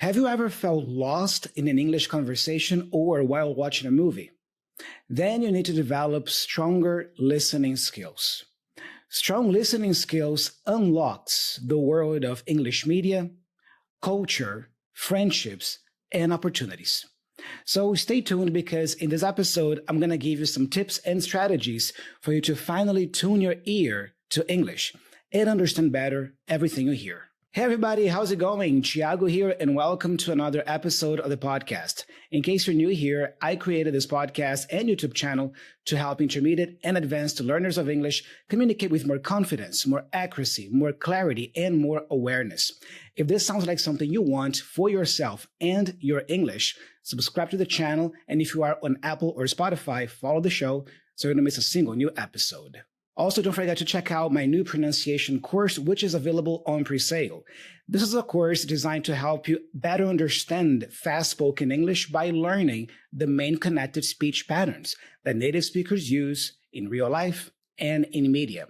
Have you ever felt lost in an English conversation or while watching a movie? Then you need to develop stronger listening skills. Strong listening skills unlocks the world of English media, culture, friendships, and opportunities. So stay tuned because in this episode, I'm going to give you some tips and strategies for you to finally tune your ear to English and understand better everything you hear. Hey everybody, how's it going? Thiago here, and welcome to another episode of the podcast. In case you're new here, I created this podcast and YouTube channel to help intermediate and advanced learners of English communicate with more confidence, more accuracy, more clarity, and more awareness. If this sounds like something you want for yourself and your English, subscribe to the channel, and if you are on Apple or Spotify, follow the show so you don't miss a single new episode. Also, don't forget to check out my new pronunciation course, which is available on pre-sale. This is a course designed to help you better understand fast-spoken English by learning the main connected speech patterns that native speakers use in real life and in media.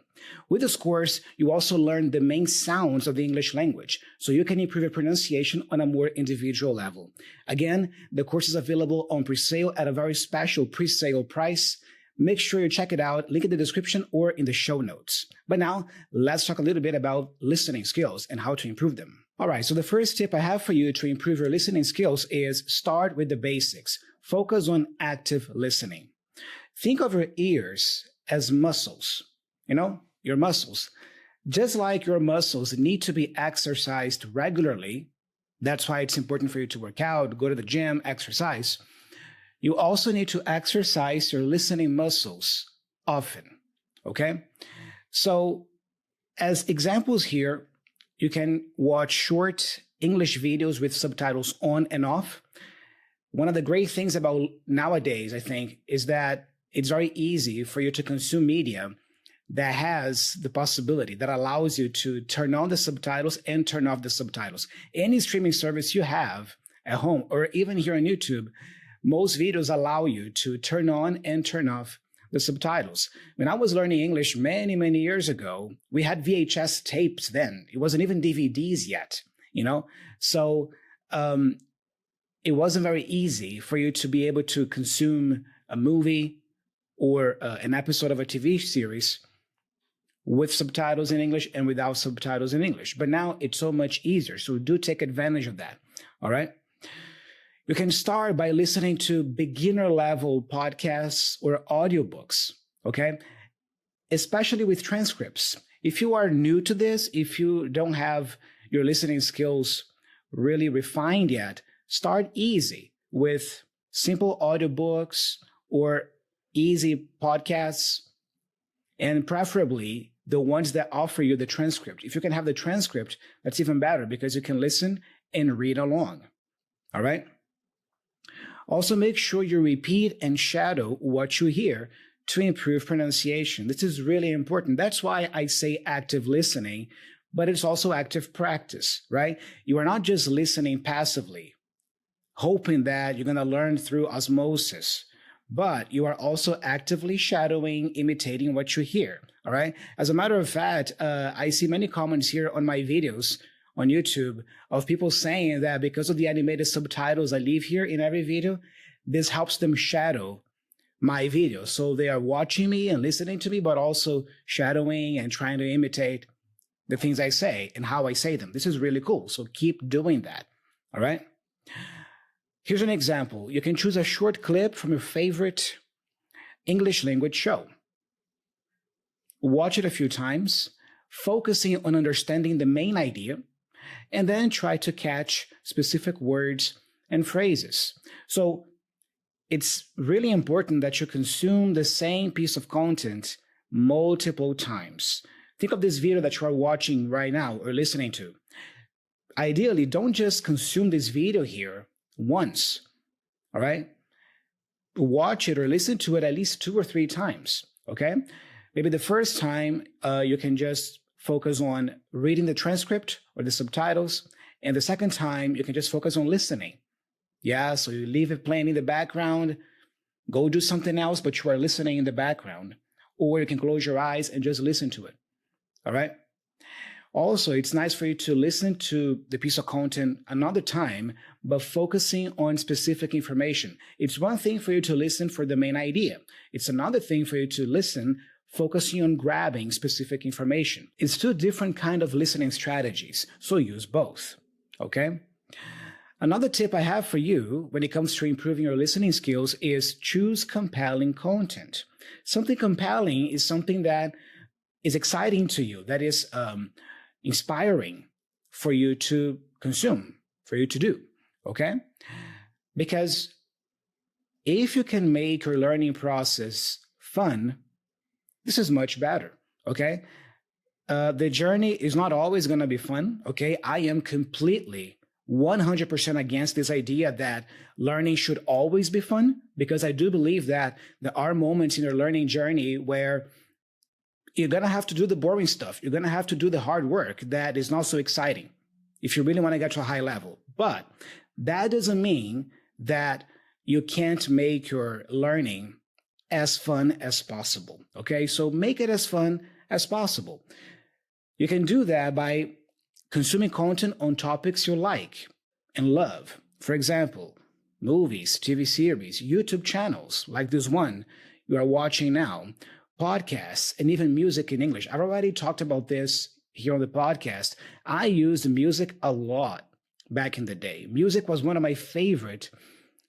With this course, you also learn the main sounds of the English language, so you can improve your pronunciation on a more individual level. Again, the course is available on pre-sale at a very special pre-sale price. Make sure you check it out, link in the description or in the show notes. But now, let's talk a little bit about listening skills and how to improve them. All right, so the first tip I have for you to improve your listening skills is start with the basics. Focus on active listening. Think of your ears as muscles, your muscles. Just like your muscles need to be exercised regularly, that's why it's important for you to work out, go to the gym, exercise. You also need to exercise your listening muscles often, okay? So as examples here, you can watch short English videos with subtitles on and off. One of the great things about nowadays, I think, is that it's very easy for you to consume media that has the possibility, that allows you to turn on the subtitles and turn off the subtitles. Any streaming service you have at home, or even here on YouTube, most videos allow you to turn on and turn off the subtitles. When I was learning English many, many years ago, we had VHS tapes then. It wasn't even DVDs yet, So it wasn't very easy for you to be able to consume a movie or an episode of a TV series with subtitles in English and without subtitles in English. But now it's so much easier. So do take advantage of that, all right? You can start by listening to beginner-level podcasts or audiobooks, okay? Especially with transcripts. If you are new to this, if you don't have your listening skills really refined yet, start easy with simple audiobooks or easy podcasts, and preferably the ones that offer you the transcript. If you can have the transcript, that's even better because you can listen and read along, all right? Also, make sure you repeat and shadow what you hear to improve pronunciation. This is really important. That's why I say active listening, but it's also active practice, right? You are not just listening passively, hoping that you're going to learn through osmosis, but you are also actively shadowing, imitating what you hear, all right? As a matter of fact, I see many comments here on my videos on YouTube of people saying that because of the animated subtitles I leave here in every video, this helps them shadow my videos. So they are watching me and listening to me, but also shadowing and trying to imitate the things I say and how I say them. This is really cool. So keep doing that, all right? Here's an example. You can choose a short clip from your favorite English language show. Watch it a few times, focusing on understanding the main idea, and then try to catch specific words and phrases. So it's really important that you consume the same piece of content multiple times. Think of this video that you are watching right now or listening to. Ideally, don't just consume this video here once, all right? Watch it or listen to it at least 2 or 3 times, okay? Maybe the first time you can just focus on reading the transcript or the subtitles. And the second time, you can just focus on listening. Yeah, so you leave it playing in the background, go do something else, but you are listening in the background. Or you can close your eyes and just listen to it. All right? Also, it's nice for you to listen to the piece of content another time, but focusing on specific information. It's one thing for you to listen for the main idea. It's another thing for you to listen focusing on grabbing specific information. It's two different kind of listening strategies, so use both, okay? Another tip I have for you when it comes to improving your listening skills is choose compelling content. Something compelling is something that is exciting to you, that is inspiring for you to consume, for you to do, okay? Because if you can make your learning process fun, this is much better, okay? The journey is not always going to be fun, okay? I am completely 100% against this idea that learning should always be fun, because I do believe that there are moments in your learning journey where you're going to have to do the boring stuff. You're going to have to do the hard work that is not so exciting if you really want to get to a high level. But that doesn't mean that you can't make your learning as fun as possible, okay? So make it as fun as possible. You can do that by consuming content on topics you like and love. For example, movies, TV series, YouTube channels like this one you are watching now, podcasts, and even music in English. I've already talked about this here on the podcast. I used music a lot back in the day. Music was one of my favorite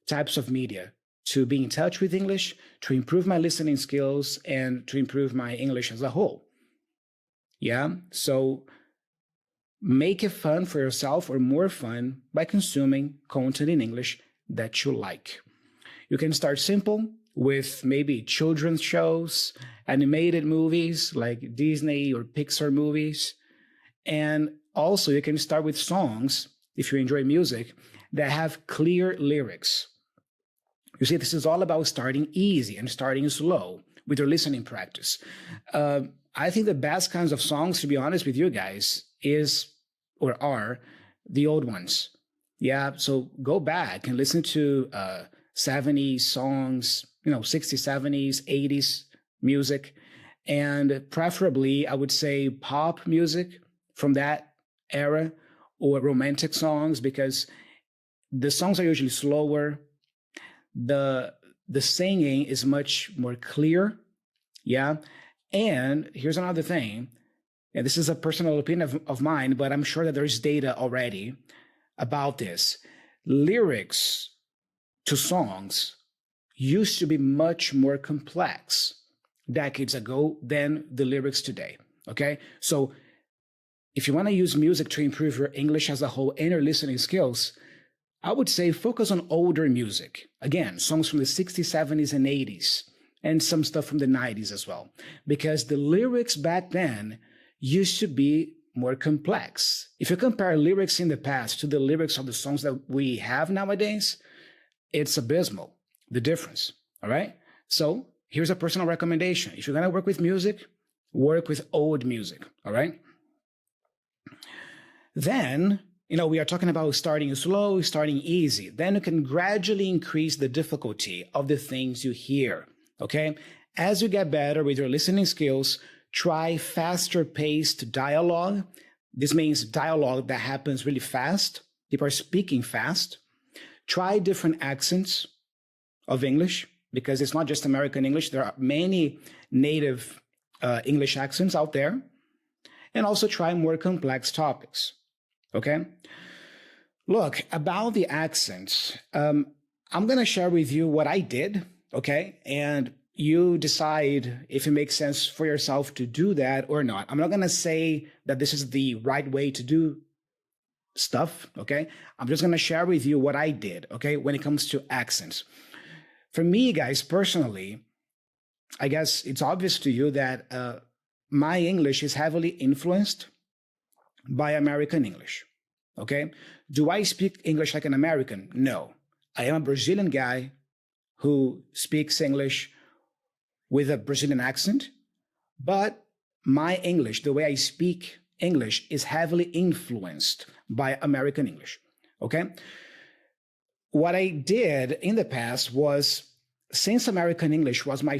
types of media to be in touch with English, to improve my listening skills, and to improve my English as a whole. Yeah, so make it fun for yourself, or more fun, by consuming content in English that you like. You can start simple with maybe children's shows, animated movies like Disney or Pixar movies. And also you can start with songs, if you enjoy music, that have clear lyrics. You see, this is all about starting easy and starting slow with your listening practice. I think the best kinds of songs, to be honest with you guys, are the old ones. Yeah, so go back and listen to 70s songs, 60s, 70s, 80s music, and preferably, I would say, pop music from that era, or romantic songs, because the songs are usually slower. The singing is much more clear, yeah? And here's another thing, and this is a personal opinion of mine, but I'm sure that there's data already about this. Lyrics to songs used to be much more complex decades ago than the lyrics today, okay? So if you want to use music to improve your English as a whole and your listening skills, I would say focus on older music. Again, songs from the 60s, 70s, and 80s, and some stuff from the 90s as well, because the lyrics back then used to be more complex. If you compare lyrics in the past to the lyrics of the songs that we have nowadays, it's abysmal, the difference, all right? So here's a personal recommendation. If you're going to work with music, work with old music, all right? Then, we are talking about starting slow, starting easy. Then you can gradually increase the difficulty of the things you hear, okay? As you get better with your listening skills, try faster paced dialogue. This means dialogue that happens really fast. People are speaking fast. Try different accents of English, because it's not just American English. There are many native English accents out there. And also try more complex topics, okay? Look, about the accents, I'm going to share with you what I did, okay? And you decide if it makes sense for yourself to do that or not. I'm not going to say that this is the right way to do stuff, okay? I'm just going to share with you what I did, okay, when it comes to accents. For me, guys, personally, I guess it's obvious to you that my English is heavily influenced by American English, okay? Do I speak English like an American? No. I am a Brazilian guy who speaks English with a Brazilian accent, but my English, the way I speak English, is heavily influenced by American English, okay? What I did in the past was, since American English was my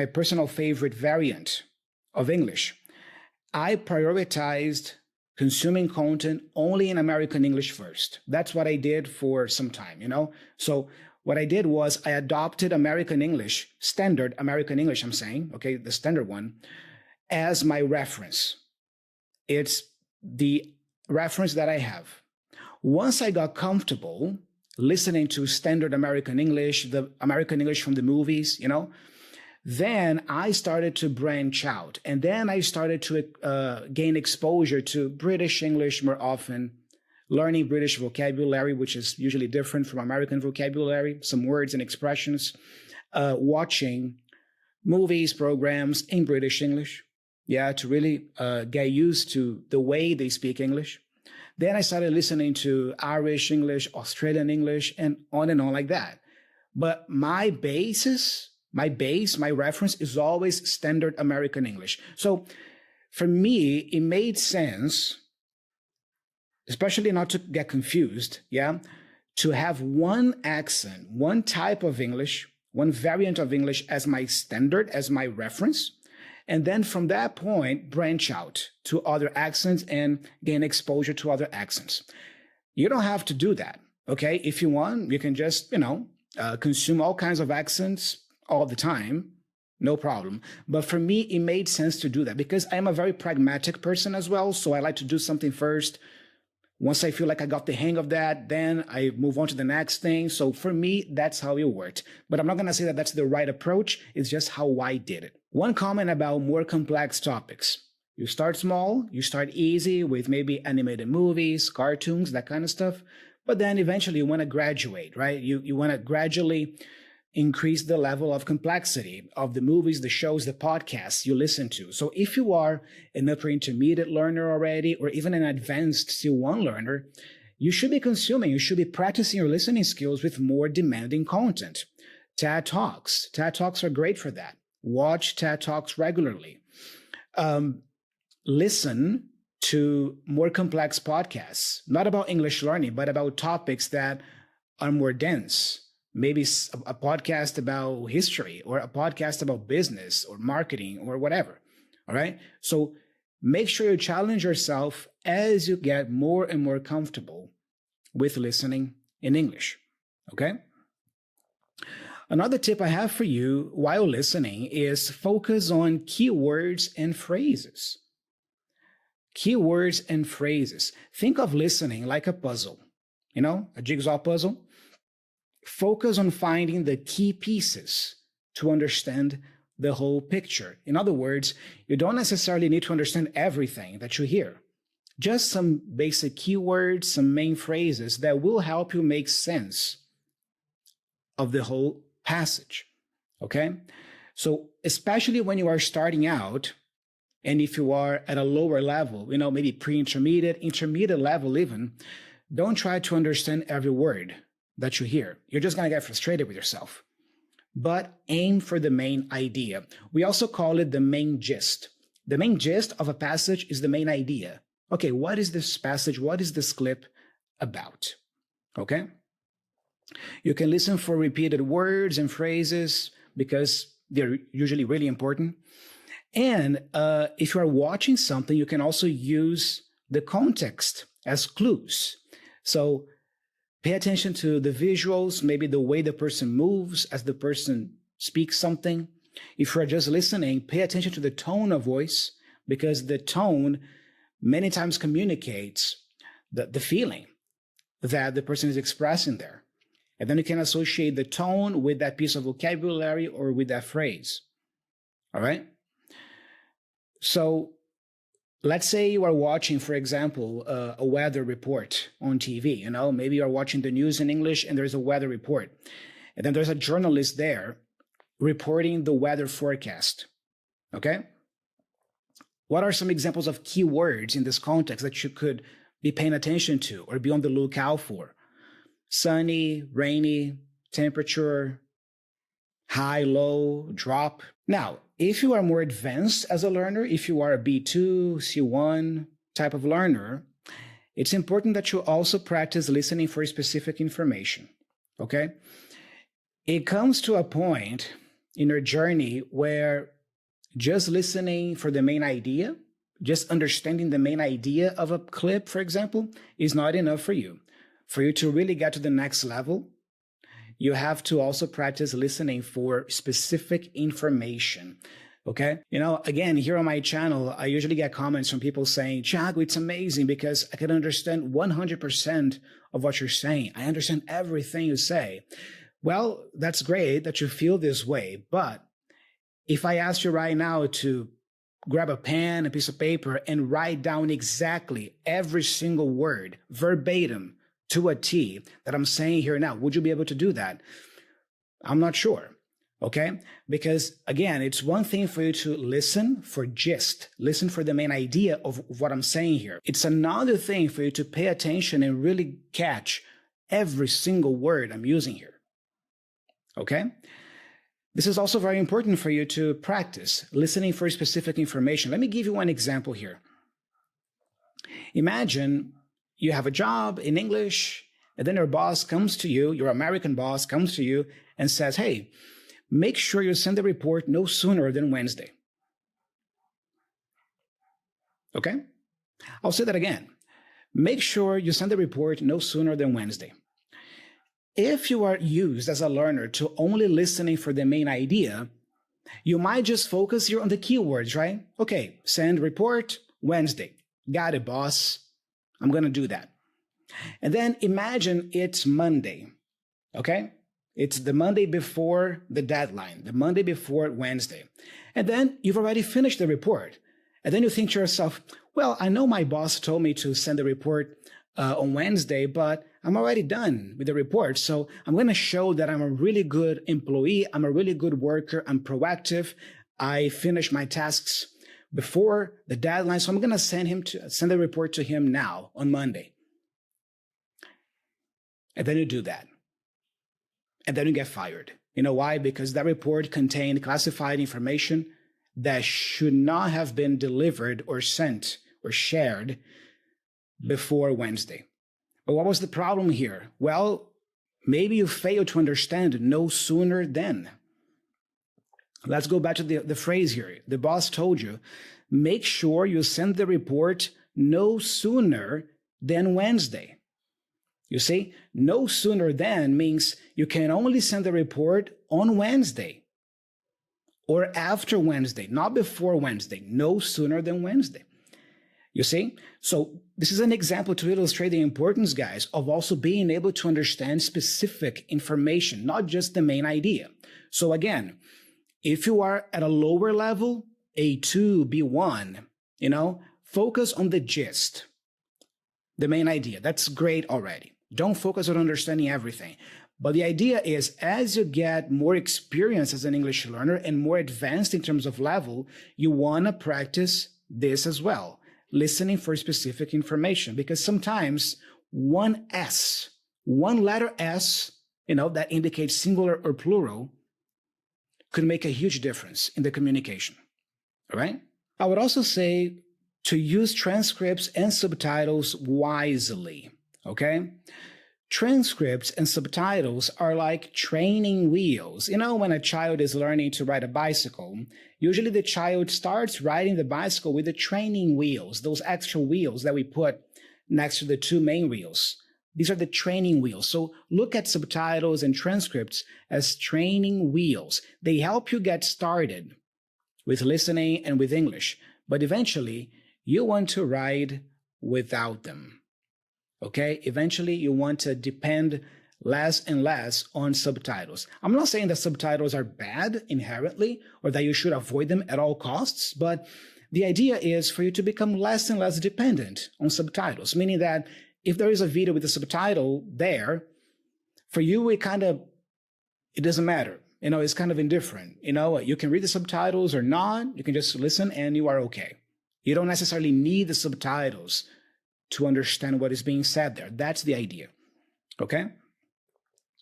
personal favorite variant of English, I prioritized consuming content only in American English first. That's what I did for some time, So what I did was I adopted American English, standard American English, I'm saying, okay, the standard one, as my reference. It's the reference that I have. Once I got comfortable listening to standard American English, the American English from the movies, then I started to branch out. And then I started to gain exposure to British English more often, learning British vocabulary, which is usually different from American vocabulary, some words and expressions, watching movies, programs in British English, to really get used to the way they speak English. Then I started listening to Irish English, Australian English, and on like that. But my reference is always standard American English. So for me, it made sense, especially not to get confused, to have one accent, one type of English, one variant of English as my standard, as my reference. And then from that point, branch out to other accents and gain exposure to other accents. You don't have to do that, okay? If you want, you can just, consume all kinds of accents all the time, no problem. But for me, it made sense to do that because I'm a very pragmatic person as well. So I like to do something first. Once I feel like I got the hang of that, then I move on to the next thing. So for me, that's how it worked. But I'm not going to say that that's the right approach. It's just how I did it. One comment about more complex topics. You start small, you start easy with maybe animated movies, cartoons, that kind of stuff. But then eventually you want to graduate, right? You want to gradually increase the level of complexity of the movies, the shows, the podcasts you listen to. So if you are an upper intermediate learner already, or even an advanced C1 learner, you should be practicing your listening skills with more demanding content. TED Talks are great for that. Watch TED Talks regularly. Listen to more complex podcasts, not about English learning, but about topics that are more dense. Maybe a podcast about history or a podcast about business or marketing or whatever. All right. So make sure you challenge yourself as you get more and more comfortable with listening in English. Okay. Another tip I have for you while listening is focus on keywords and phrases. Keywords and phrases. Think of listening like a puzzle, a jigsaw puzzle. Focus on finding the key pieces to understand the whole picture. In other words, you don't necessarily need to understand everything that you hear. Just some basic keywords, some main phrases that will help you make sense of the whole passage. Okay? So especially when you are starting out, and if you are at a lower level, maybe pre-intermediate, intermediate level even, don't try to understand every word that you hear. You're just going to get frustrated with yourself. But aim for the main idea. We also call it the main gist. The main gist of a passage is the main idea. Okay, what is this passage? What is this clip about? Okay? You can listen for repeated words and phrases because they're usually really important. And if you are watching something, you can also use the context as clues. So pay attention to the visuals, maybe the way the person moves as the person speaks something. If you're just listening, pay attention to the tone of voice because the tone many times communicates the feeling that the person is expressing there. And then you can associate the tone with that piece of vocabulary or with that phrase. All right? So let's say you are watching, for example, a weather report on TV. Maybe you're watching the news in English and there's a weather report. And then there's a journalist there reporting the weather forecast. Okay? What are some examples of keywords in this context that you could be paying attention to or be on the lookout for? Sunny, rainy, temperature, high, low, drop. Now, if you are more advanced as a learner, if you are a B2, C1 type of learner, it's important that you also practice listening for specific information, okay? It comes to a point in your journey where just listening for the main idea, just understanding the main idea of a clip, for example, is not enough for you. For you to really get to the next level, you have to also practice listening for specific information. Okay? Again, here on my channel, I usually get comments from people saying, Thiago, it's amazing because I can understand 100% of what you're saying. I understand everything you say. Well, that's great that you feel this way. But if I ask you right now to grab a pen, a piece of paper, and write down exactly every single word, verbatim, to a T, that I'm saying here now, would you be able to do that? I'm not sure. Okay? Because again, it's one thing for you to listen for gist, listen for the main idea of what I'm saying here. It's another thing for you to pay attention and really catch every single word I'm using here. Okay? This is also very important for you to practice listening for specific information. Let me give you one example here. Imagine you have a job in English, and then your boss comes to you, your American boss comes to you and says, hey, make sure you send the report no sooner than Wednesday. Okay? I'll say that again. Make sure you send the report no sooner than Wednesday. If you are used as a learner to only listening for the main idea, you might just focus here on the keywords, right? Okay, send report Wednesday. Got it, boss. I'm going to do that. And then imagine it's Monday, okay? It's the Monday before the deadline, the Monday before Wednesday. And then you've already finished the report. And then you think to yourself, well, I know my boss told me to send the report on Wednesday, but I'm already done with the report. So I'm going to show that I'm a really good employee. I'm a really good worker. I'm proactive. I finish my tasks before the deadline. So I'm going to send the report to him now on Monday. And then you do that. And then you get fired. You know why? Because that report contained classified information that should not have been delivered or sent or shared before Wednesday. But what was the problem here? Well, maybe you failed to understand no sooner than. Let's go back to the phrase here. The boss told you, make sure you send the report no sooner than Wednesday. You see, no sooner than means you can only send the report on Wednesday or after Wednesday, not before Wednesday, no sooner than Wednesday. You see? So this is an example to illustrate the importance, guys, of also being able to understand specific information, not just the main idea. So again, if you are at a lower level, A2, B1, focus on the gist, the main idea. That's great already. Don't focus on understanding everything. But the idea is, as you get more experience as an English learner and more advanced in terms of level, you want to practice this as well, listening for specific information. Because sometimes one letter S, that indicates singular or plural, could make a huge difference in the communication. All right? I would also say to use transcripts and subtitles wisely. Okay? Transcripts and subtitles are like training wheels. When a child is learning to ride a bicycle, usually the child starts riding the bicycle with the training wheels, those extra wheels that we put next to the two main wheels. These are the training wheels. So look at subtitles and transcripts as training wheels. They help you get started with listening and with English, but eventually you want to ride without them. Okay? Eventually, you want to depend less and less on subtitles. I'm not saying that subtitles are bad inherently or that you should avoid them at all costs, but the idea is for you to become less and less dependent on subtitles, meaning that if there is a video with a subtitle there, for you, it doesn't matter. It's kind of indifferent. You can read the subtitles or not. You can just listen and you are okay. You don't necessarily need the subtitles to understand what is being said there. That's the idea. Okay?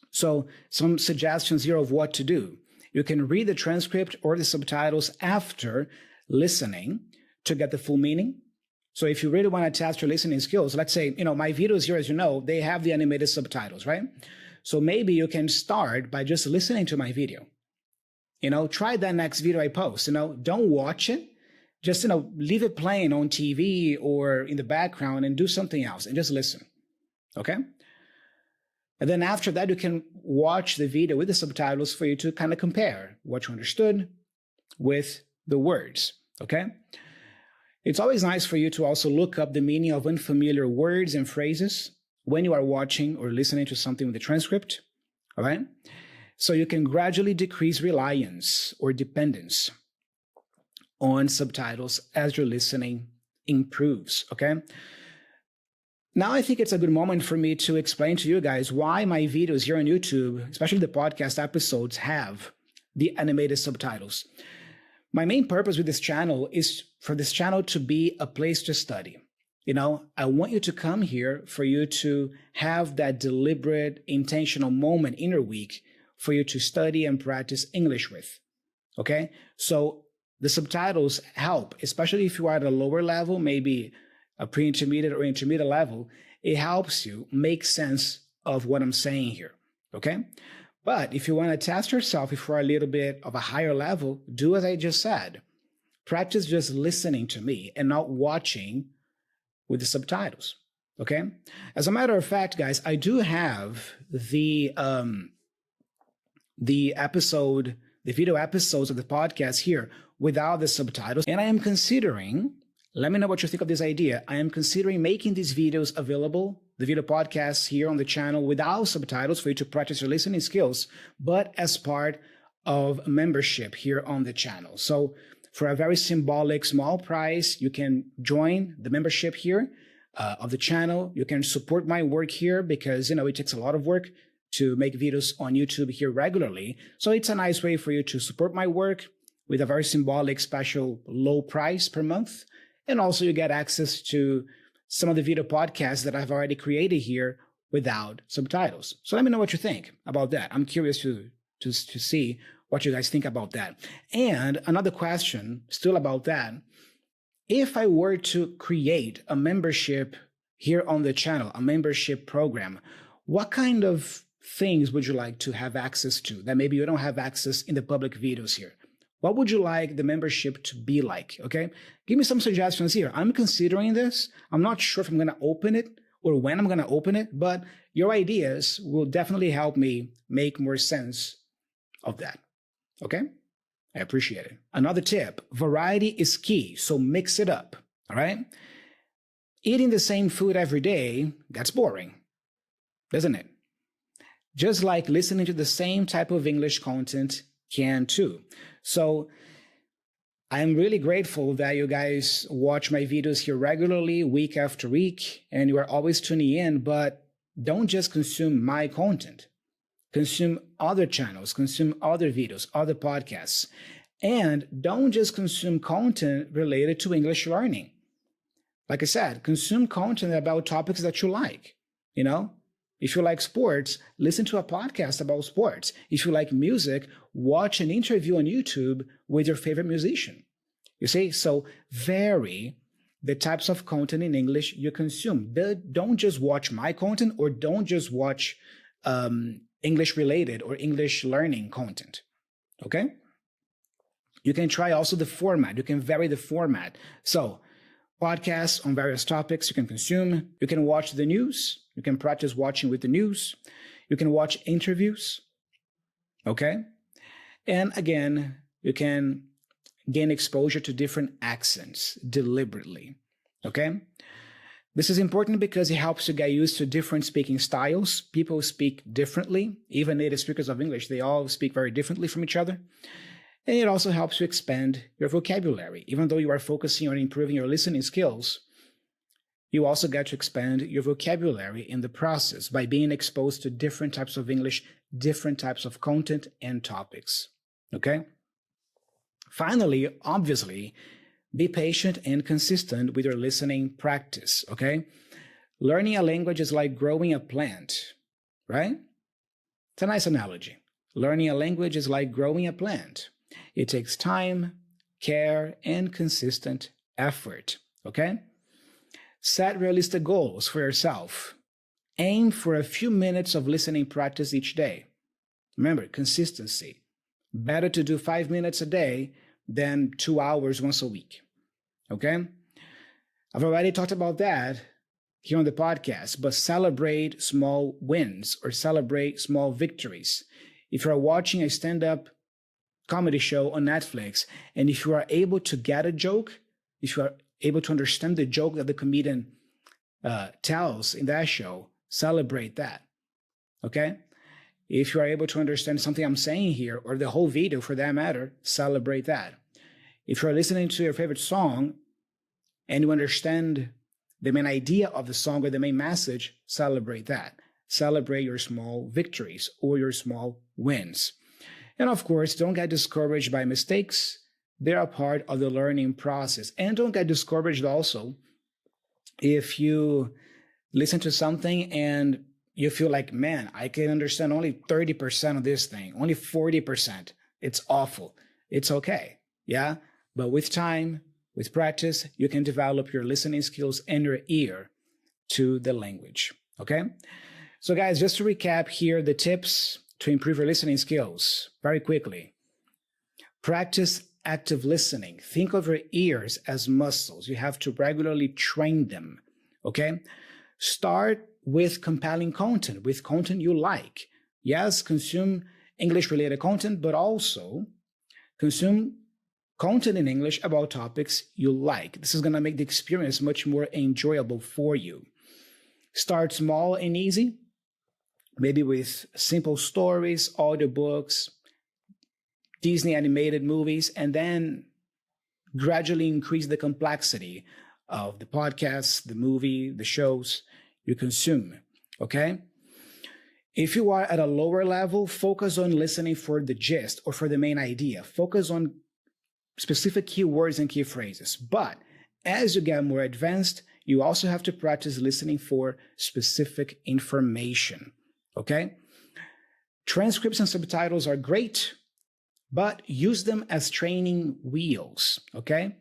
So some suggestions here of what to do. You can read the transcript or the subtitles after listening to get the full meaning. So if you really want to test your listening skills, let's say, my videos here, as you know, they have the animated subtitles, right? So maybe you can start by just listening to my video. Try that next video I post. Don't watch it. just, leave it playing on TV or in the background and do something else and just listen. Okay? And then after that, you can watch the video with the subtitles for you to kind of compare what you understood with the words. Okay? It's always nice for you to also look up the meaning of unfamiliar words and phrases when you are watching or listening to something with the transcript. All right? So you can gradually decrease reliance or dependence on subtitles as your listening improves. Okay? Now I think it's a good moment for me to explain to you guys why my videos here on YouTube, especially the podcast episodes, have the animated subtitles. My main purpose with this channel is for this channel to be a place to study. I want you to come here for you to have that deliberate, intentional moment in your week for you to study and practice English with. Okay? So the subtitles help, especially if you are at a lower level, maybe a pre-intermediate or intermediate level. It helps you make sense of what I'm saying here. Okay? But if you want to test yourself, if you're a little bit of a higher level, do as I just said. Practice just listening to me and not watching with the subtitles. Okay? As a matter of fact, guys, I do have the video episodes of the podcast here without the subtitles. And I am considering, let me know what you think of this idea. I am considering making these videos available, the video podcasts here on the channel without subtitles for you to practice your listening skills, but as part of membership here on the channel. So for a very symbolic small price, you can join the membership here of the channel. You can support my work here because, it takes a lot of work to make videos on YouTube here regularly. So it's a nice way for you to support my work with a very symbolic, special, low price per month. And also you get access to some of the video podcasts that I've already created here without subtitles. So let me know what you think about that. I'm curious to see what you guys think about that. And another question still about that. If I were to create a membership here on the channel, a membership program, what kind of things would you like to have access to that maybe you don't have access in the public videos here? What would you like the membership to be like? Okay, give me some suggestions here. I'm considering this. I'm not sure if I'm going to open it or when I'm going to open it, but your ideas will definitely help me make more sense of that. Okay, I appreciate it. Another tip, variety is key, so mix it up, all right? Eating the same food every day, that's boring, doesn't it? Just like listening to the same type of English content can too. So I'm really grateful that you guys watch my videos here regularly, week after week, and you are always tuning in, but don't just consume my content. Consume other channels, consume other videos, other podcasts, and don't just consume content related to English learning. Like I said, consume content about topics that you like. If you like sports, listen to a podcast about sports. If you like music, watch an interview on YouTube with your favorite musician. You see, so vary the types of content in English you consume. Don't just watch my content or don't just watch English related or English learning content. Okay? You can try also the format. You can vary the format. So podcasts on various topics you can consume. You can watch the news. You can practice watching with the news. You can watch interviews. Okay? And again, you can gain exposure to different accents deliberately. Okay? This is important because it helps you get used to different speaking styles. People speak differently. Even native speakers of English, they all speak very differently from each other. And it also helps you expand your vocabulary. Even though you are focusing on improving your listening skills, you also get to expand your vocabulary in the process by being exposed to different types of English, different types of content and topics. Okay? Finally, obviously, be patient and consistent with your listening practice, okay? Learning a language is like growing a plant, right? It's a nice analogy. Learning a language is like growing a plant. It takes time, care, and consistent effort, okay? Set realistic goals for yourself. Aim for a few minutes of listening practice each day. Remember, consistency. Better to do 5 minutes a day than 2 hours once a week. okay? I've already talked about that here on the podcast, but celebrate small wins or celebrate small victories. If you're watching a stand-up comedy show on Netflix, and if you are able to get a joke, if you are able to understand the joke that the comedian tells in that show, celebrate that, okay? If you are able to understand something I'm saying here, or the whole video for that matter, celebrate that. If you're listening to your favorite song and you understand the main idea of the song or the main message, celebrate that. Celebrate your small victories or your small wins. And of course, don't get discouraged by mistakes. They're a part of the learning process. And don't get discouraged also if you listen to something and you feel like, man, I can understand only 30% of this thing, only 40%. It's awful. It's okay. Yeah. But with time, with practice, you can develop your listening skills and your ear to the language. Okay. So guys, just to recap here, the tips to improve your listening skills very quickly. Practice active listening. Think of your ears as muscles. You have to regularly train them. Okay. Start with compelling content, with content you like. Yes, consume English-related content, but also consume content in English about topics you like. This is going to make the experience much more enjoyable for you. Start small and easy, maybe with simple stories, audiobooks, Disney animated movies, and then gradually increase the complexity of the podcasts, the movie, the shows you consume, okay? If you are at a lower level, focus on listening for the gist or for the main idea. Focus on specific keywords and key phrases. But as you get more advanced, you also have to practice listening for specific information, okay? Transcripts and subtitles are great, but use them as training wheels, okay?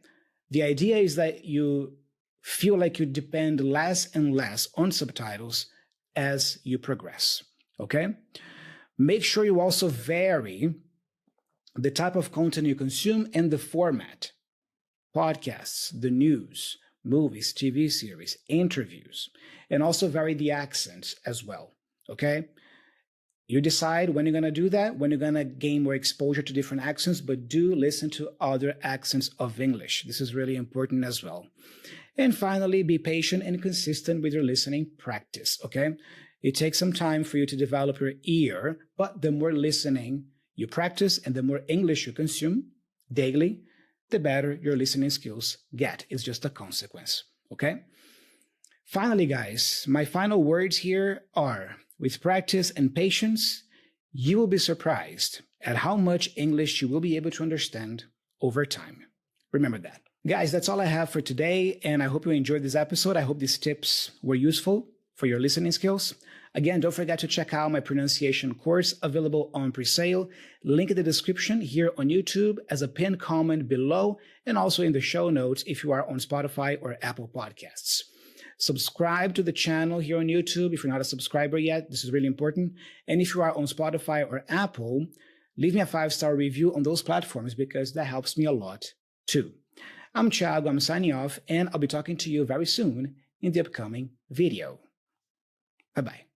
The idea is that you feel like you depend less and less on subtitles as you progress, okay? Make sure you also vary the type of content you consume and the format. Podcasts, the news, movies, TV series, interviews, and also vary the accents as well, okay? You decide when you're going to do that, when you're going to gain more exposure to different accents, but do listen to other accents of English. This is really important as well. And finally, be patient and consistent with your listening practice, okay? It takes some time for you to develop your ear, but the more listening you practice and the more English you consume daily, the better your listening skills get. It's just a consequence, okay? Finally, guys, my final words here are, with practice and patience, you will be surprised at how much English you will be able to understand over time. Remember that. Guys, that's all I have for today, and I hope you enjoyed this episode. I hope these tips were useful for your listening skills. Again, don't forget to check out my pronunciation course available on pre-sale. Link in the description here on YouTube as a pinned comment below, and also in the show notes if you are on Spotify or Apple Podcasts. Subscribe to the channel here on YouTube if you're not a subscriber yet. This is really important. And if you are on Spotify or Apple, leave me a 5-star review on those platforms because that helps me a lot too. I'm Thiago, I'm signing off, and I'll be talking to you very soon in the upcoming video. Bye-bye.